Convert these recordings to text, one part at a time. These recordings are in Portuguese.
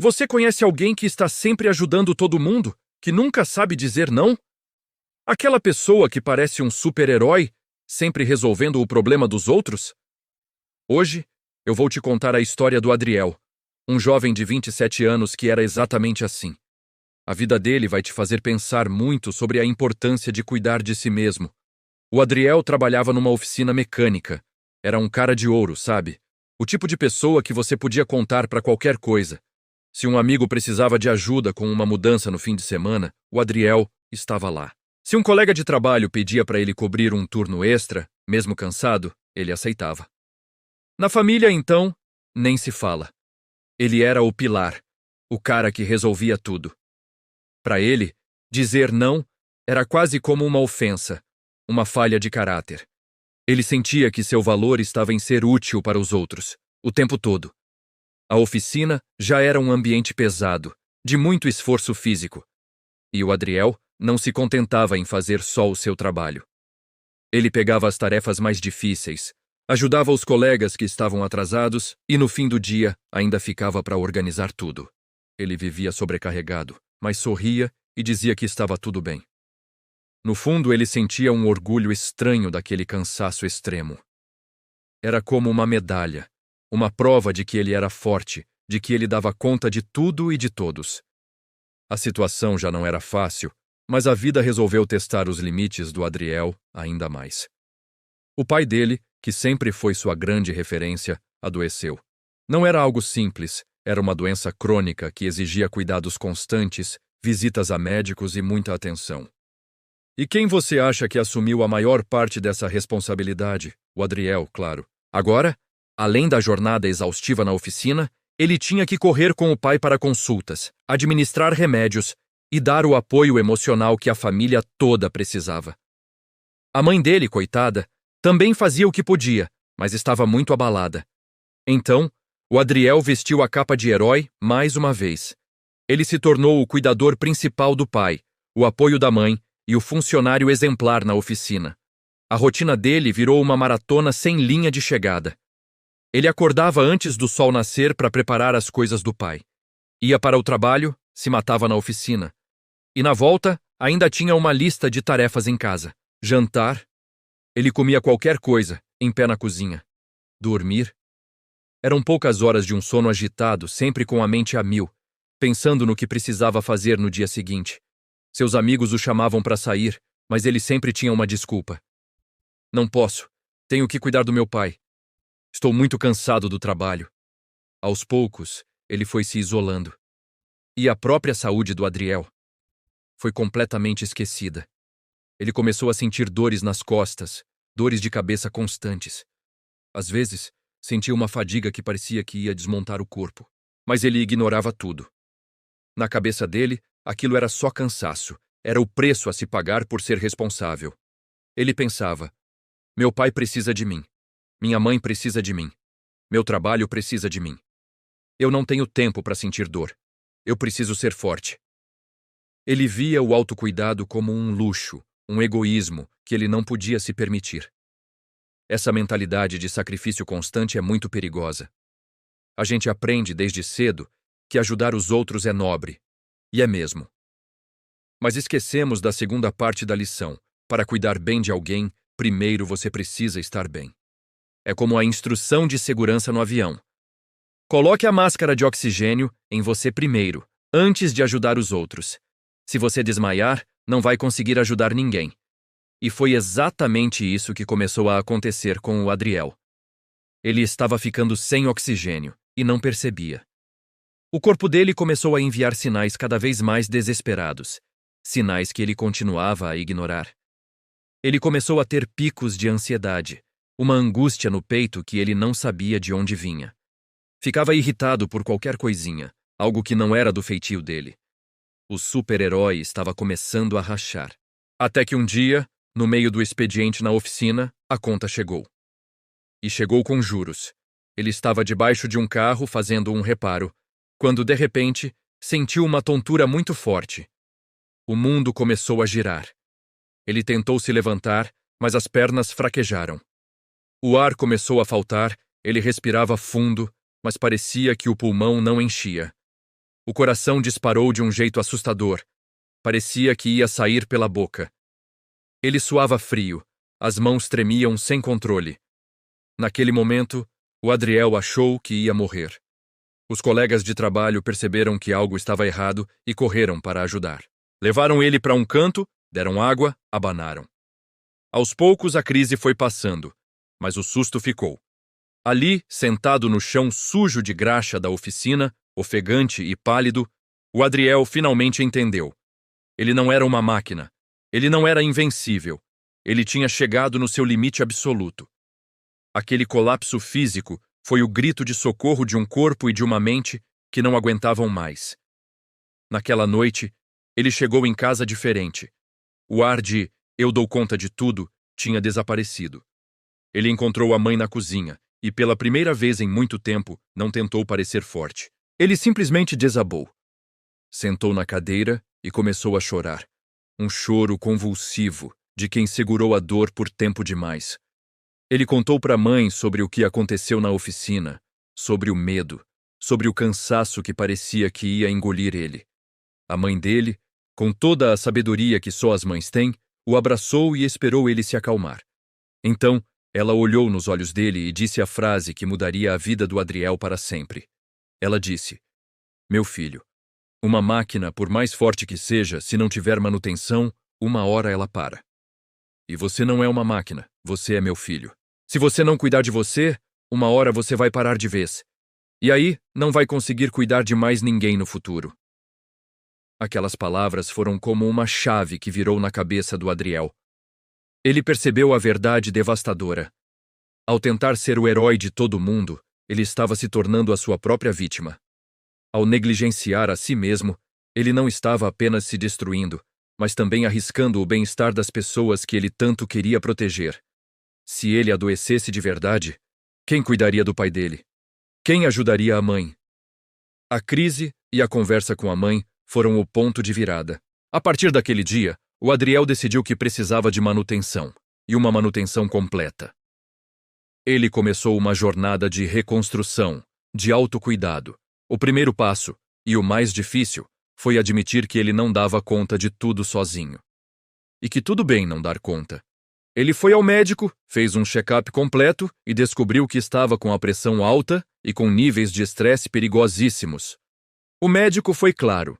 Você conhece alguém que está sempre ajudando todo mundo, que nunca sabe dizer não? Aquela pessoa que parece um super-herói, sempre resolvendo o problema dos outros? Hoje, eu vou te contar a história do Adriel, um jovem de 27 anos que era exatamente assim. A vida dele vai te fazer pensar muito sobre a importância de cuidar de si mesmo. O Adriel trabalhava numa oficina mecânica. Era um cara de ouro, sabe? O tipo de pessoa que você podia contar para qualquer coisa. Se um amigo precisava de ajuda com uma mudança no fim de semana, o Adriel estava lá. Se um colega de trabalho pedia para ele cobrir um turno extra, mesmo cansado, ele aceitava. Na família, então, nem se fala. Ele era o pilar, o cara que resolvia tudo. Para ele, dizer não era quase como uma ofensa, uma falha de caráter. Ele sentia que seu valor estava em ser útil para os outros, o tempo todo. A oficina já era um ambiente pesado, de muito esforço físico. E o Adriel não se contentava em fazer só o seu trabalho. Ele pegava as tarefas mais difíceis, ajudava os colegas que estavam atrasados e, no fim do dia, ainda ficava para organizar tudo. Ele vivia sobrecarregado, mas sorria e dizia que estava tudo bem. No fundo, ele sentia um orgulho estranho daquele cansaço extremo. Era como uma medalha, uma prova de que ele era forte, de que ele dava conta de tudo e de todos. A situação já não era fácil, mas a vida resolveu testar os limites do Adriel ainda mais. O pai dele, que sempre foi sua grande referência, adoeceu. Não era algo simples, era uma doença crônica que exigia cuidados constantes, visitas a médicos e muita atenção. E quem você acha que assumiu a maior parte dessa responsabilidade? O Adriel, claro. Agora, além da jornada exaustiva na oficina, ele tinha que correr com o pai para consultas, administrar remédios e dar o apoio emocional que a família toda precisava. A mãe dele, coitada, também fazia o que podia, mas estava muito abalada. Então, o Adriel vestiu a capa de herói mais uma vez. Ele se tornou o cuidador principal do pai, o apoio da mãe e o funcionário exemplar na oficina. A rotina dele virou uma maratona sem linha de chegada. Ele acordava antes do sol nascer para preparar as coisas do pai. Ia para o trabalho, se matava na oficina. E na volta, ainda tinha uma lista de tarefas em casa. Jantar. Ele comia qualquer coisa, em pé na cozinha. Dormir. Eram poucas horas de um sono agitado, sempre com a mente a mil, pensando no que precisava fazer no dia seguinte. Seus amigos o chamavam para sair, mas ele sempre tinha uma desculpa. Não posso. Tenho que cuidar do meu pai. Estou muito cansado do trabalho. Aos poucos, ele foi se isolando. E a própria saúde do Adriel foi completamente esquecida. Ele começou a sentir dores nas costas, dores de cabeça constantes. Às vezes, sentia uma fadiga que parecia que ia desmontar o corpo, mas ele ignorava tudo. Na cabeça dele, aquilo era só cansaço, era o preço a se pagar por ser responsável. Ele pensava: meu pai precisa de mim. Minha mãe precisa de mim. Meu trabalho precisa de mim. Eu não tenho tempo para sentir dor. Eu preciso ser forte. Ele via o autocuidado como um luxo, um egoísmo que ele não podia se permitir. Essa mentalidade de sacrifício constante é muito perigosa. A gente aprende desde cedo que ajudar os outros é nobre. E é mesmo. Mas esquecemos da segunda parte da lição. Para cuidar bem de alguém, primeiro você precisa estar bem. É como a instrução de segurança no avião. Coloque a máscara de oxigênio em você primeiro, antes de ajudar os outros. Se você desmaiar, não vai conseguir ajudar ninguém. E foi exatamente isso que começou a acontecer com o Adriel. Ele estava ficando sem oxigênio e não percebia. O corpo dele começou a enviar sinais cada vez mais desesperados, sinais que ele continuava a ignorar. Ele começou a ter picos de ansiedade, uma angústia no peito que ele não sabia de onde vinha. Ficava irritado por qualquer coisinha, algo que não era do feitio dele. O super-herói estava começando a rachar. Até que um dia, no meio do expediente na oficina, a conta chegou. E chegou com juros. Ele estava debaixo de um carro fazendo um reparo, quando, de repente, sentiu uma tontura muito forte. O mundo começou a girar. Ele tentou se levantar, mas as pernas fraquejaram. O ar começou a faltar, ele respirava fundo, mas parecia que o pulmão não enchia. O coração disparou de um jeito assustador. Parecia que ia sair pela boca. Ele suava frio, as mãos tremiam sem controle. Naquele momento, o Adriel achou que ia morrer. Os colegas de trabalho perceberam que algo estava errado e correram para ajudar. Levaram ele para um canto, deram água, abanaram. Aos poucos a crise foi passando, mas o susto ficou. Ali, sentado no chão sujo de graxa da oficina, ofegante e pálido, o Adriel finalmente entendeu. Ele não era uma máquina. Ele não era invencível. Ele tinha chegado no seu limite absoluto. Aquele colapso físico foi o grito de socorro de um corpo e de uma mente que não aguentavam mais. Naquela noite, ele chegou em casa diferente. O ar de "eu dou conta de tudo" tinha desaparecido. Ele encontrou a mãe na cozinha e, pela primeira vez em muito tempo, não tentou parecer forte. Ele simplesmente desabou. Sentou na cadeira e começou a chorar. Um choro convulsivo de quem segurou a dor por tempo demais. Ele contou para a mãe sobre o que aconteceu na oficina, sobre o medo, sobre o cansaço que parecia que ia engolir ele. A mãe dele, com toda a sabedoria que só as mães têm, o abraçou e esperou ele se acalmar. Então, ela olhou nos olhos dele e disse a frase que mudaria a vida do Adriel para sempre. Ela disse: "Meu filho, uma máquina, por mais forte que seja, se não tiver manutenção, uma hora ela para. E você não é uma máquina, você é meu filho. Se você não cuidar de você, uma hora você vai parar de vez. E aí, não vai conseguir cuidar de mais ninguém no futuro." Aquelas palavras foram como uma chave que virou na cabeça do Adriel. Ele percebeu a verdade devastadora. Ao tentar ser o herói de todo mundo, ele estava se tornando a sua própria vítima. Ao negligenciar a si mesmo, ele não estava apenas se destruindo, mas também arriscando o bem-estar das pessoas que ele tanto queria proteger. Se ele adoecesse de verdade, quem cuidaria do pai dele? Quem ajudaria a mãe? A crise e a conversa com a mãe foram o ponto de virada. A partir daquele dia, o Adriel decidiu que precisava de manutenção, e uma manutenção completa. Ele começou uma jornada de reconstrução, de autocuidado. O primeiro passo, e o mais difícil, foi admitir que ele não dava conta de tudo sozinho. E que tudo bem não dar conta. Ele foi ao médico, fez um check-up completo e descobriu que estava com a pressão alta e com níveis de estresse perigosíssimos. O médico foi claro.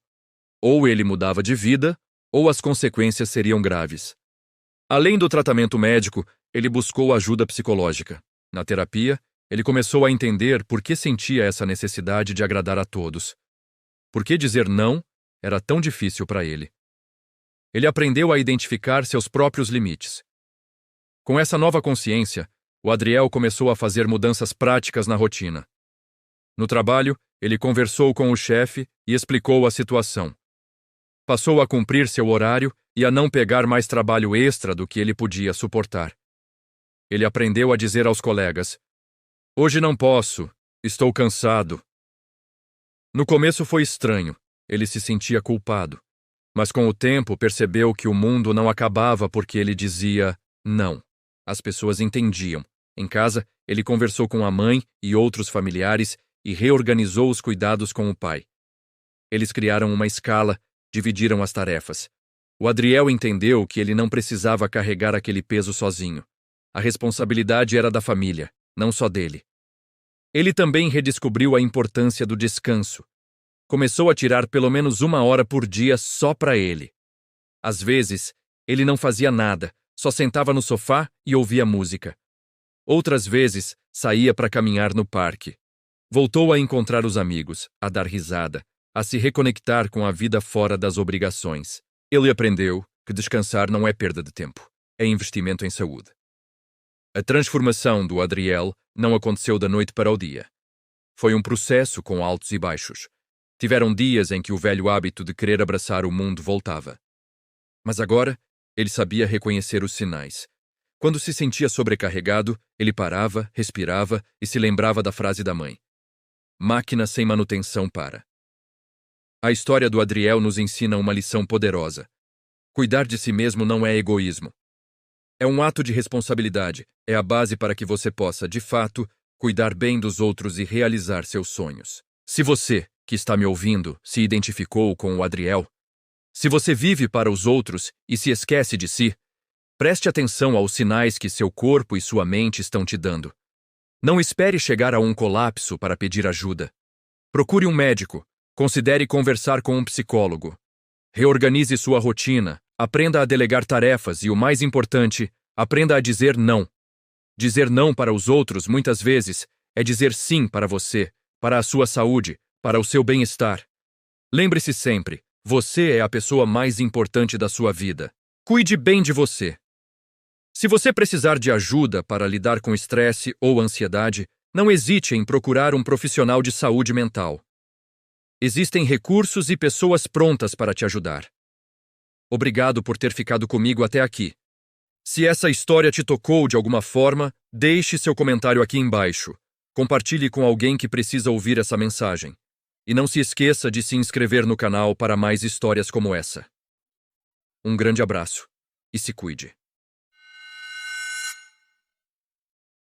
Ou ele mudava de vida, ou as consequências seriam graves. Além do tratamento médico, ele buscou ajuda psicológica. Na terapia, ele começou a entender por que sentia essa necessidade de agradar a todos. Por que dizer não era tão difícil para ele. Ele aprendeu a identificar seus próprios limites. Com essa nova consciência, o Adriel começou a fazer mudanças práticas na rotina. No trabalho, ele conversou com o chefe e explicou a situação. Passou a cumprir seu horário e a não pegar mais trabalho extra do que ele podia suportar. Ele aprendeu a dizer aos colegas: "Hoje não posso, estou cansado." No começo foi estranho, ele se sentia culpado. Mas com o tempo percebeu que o mundo não acabava porque ele dizia não. As pessoas entendiam. Em casa, ele conversou com a mãe e outros familiares e reorganizou os cuidados com o pai. Eles criaram uma escala, dividiram as tarefas. O Adriel entendeu que ele não precisava carregar aquele peso sozinho. A responsabilidade era da família, não só dele. Ele também redescobriu a importância do descanso. Começou a tirar pelo menos 1 hora por dia só para ele. Às vezes, ele não fazia nada, só sentava no sofá e ouvia música. Outras vezes, saía para caminhar no parque. Voltou a encontrar os amigos, a dar risada, a se reconectar com a vida fora das obrigações. Ele aprendeu que descansar não é perda de tempo, é investimento em saúde. A transformação do Adriel não aconteceu da noite para o dia. Foi um processo com altos e baixos. Tiveram dias em que o velho hábito de querer abraçar o mundo voltava. Mas agora, ele sabia reconhecer os sinais. Quando se sentia sobrecarregado, ele parava, respirava e se lembrava da frase da mãe: "Máquina sem manutenção para." A história do Adriel nos ensina uma lição poderosa. Cuidar de si mesmo não é egoísmo. É um ato de responsabilidade, é a base para que você possa, de fato, cuidar bem dos outros e realizar seus sonhos. Se você, que está me ouvindo se identificou com o Adriel. Se você vive para os outros e se esquece de si, preste atenção aos sinais que seu corpo e sua mente estão te dando. Não espere chegar a um colapso para pedir ajuda. Procure um médico, considere conversar com um psicólogo. Reorganize sua rotina, aprenda a delegar tarefas e, o mais importante, aprenda a dizer não. Dizer não para os outros, muitas vezes, é dizer sim para você, para a sua saúde, para o seu bem-estar. Lembre-se sempre, você é a pessoa mais importante da sua vida. Cuide bem de você. Se você precisar de ajuda para lidar com estresse ou ansiedade, não hesite em procurar um profissional de saúde mental. Existem recursos e pessoas prontas para te ajudar. Obrigado por ter ficado comigo até aqui. Se essa história te tocou de alguma forma, deixe seu comentário aqui embaixo. Compartilhe com alguém que precisa ouvir essa mensagem. E não se esqueça de se inscrever no canal para mais histórias como essa. Um grande abraço e se cuide.